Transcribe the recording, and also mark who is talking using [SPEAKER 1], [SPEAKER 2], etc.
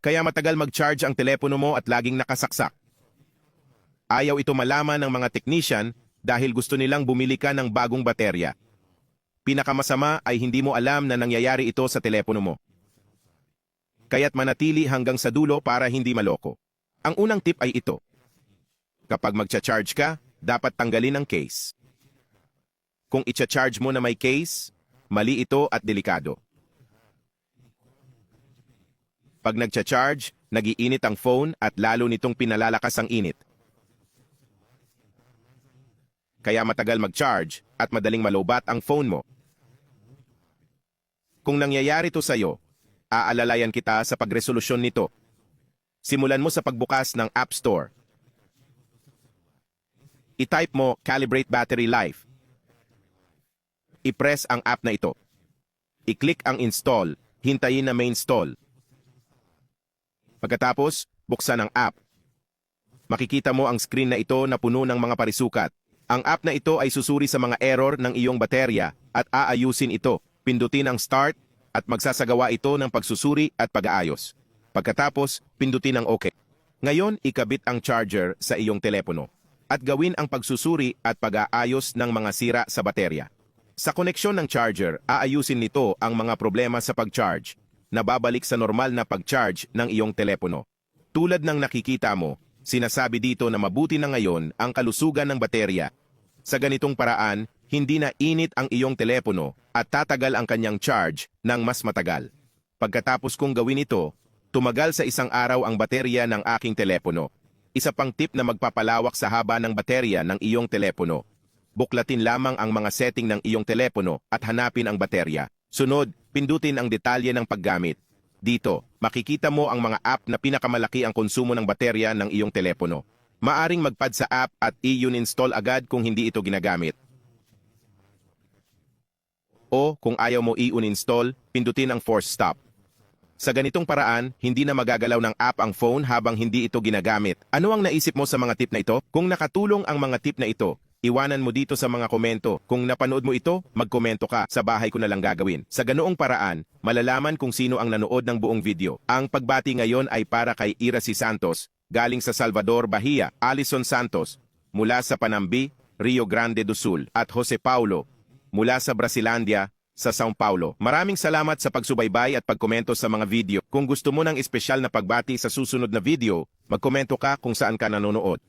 [SPEAKER 1] kaya matagal mag-charge ang telepono mo at laging nakasaksak. Ayaw ito malaman ng mga technician dahil gusto nilang bumili ka ng bagong baterya. Pinakamasama ay hindi mo alam na nangyayari ito sa telepono mo. Kaya't manatili hanggang sa dulo para hindi maloko. Ang unang tip ay ito. Kapag magcha-charge ka, dapat tanggalin ang case. Kung icha-charge mo na may case, mali ito at delikado. Pag nagcha-charge, nag-iinit ang phone at lalo nitong pinalalakas ang init. Kaya matagal mag-charge at madaling malobat ang phone mo. Kung nangyayari ito sa'yo, aalalayan kita sa pagresolusyon nito. Simulan mo sa pagbukas ng App Store. I-type mo Calibrate Battery Life. I-press ang app na ito. I-click ang Install, hintayin na may install. Pagkatapos, buksan ang app. Makikita mo ang screen na ito na puno ng mga parisukat. Ang app na ito ay susuri sa mga error ng iyong baterya at aayusin ito. Pindutin ang Start at magsasagawa ito ng pagsusuri at pag-aayos. Pagkatapos, pindutin ang OK. Ngayon, ikabit ang charger sa iyong telepono at gawin ang pagsusuri at pag-aayos ng mga sira sa baterya. Sa koneksyon ng charger, aayusin nito ang mga problema sa pag-charge na babalik sa normal na pag-charge ng iyong telepono. Tulad ng nakikita mo, sinasabi dito na mabuti na ngayon ang kalusugan ng baterya. Sa ganitong paraan, hindi na init ang iyong telepono at tatagal ang kanyang charge ng mas matagal. Pagkatapos kong gawin ito, tumagal sa isang araw ang baterya ng aking telepono. Isa pang tip na magpapalawak sa haba ng baterya ng iyong telepono. Buklatin lamang ang mga setting ng iyong telepono at hanapin ang baterya. Sunod, pindutin ang detalye ng paggamit. Dito, makikita mo ang mga app na pinakamalaki ang konsumo ng baterya ng iyong telepono. Maaring magpad sa app at i-uninstall agad kung hindi ito ginagamit. O kung ayaw mo i-uninstall, pindutin ang force stop. Sa ganitong paraan, hindi na magagalaw ng app ang phone habang hindi ito ginagamit. Ano ang naisip mo sa mga tip na ito? Kung nakatulong ang mga tip na ito, iwanan mo dito sa mga komento. Kung napanood mo ito, magkomento ka. Sa bahay ko na lang gagawin. Sa ganoong paraan, malalaman kung sino ang nanood ng buong video. Ang pagbati ngayon ay para kay Iracy Santos, galing sa Salvador, Bahia, Alison Santos, mula sa Panambi, Rio Grande do Sul, at Jose Paulo, mula sa Brasilandia, sa São Paulo. Maraming salamat sa pagsubaybay at pagkomento sa mga video. Kung gusto mo ng espesyal na pagbati sa susunod na video, magkomento ka kung saan ka nanonood.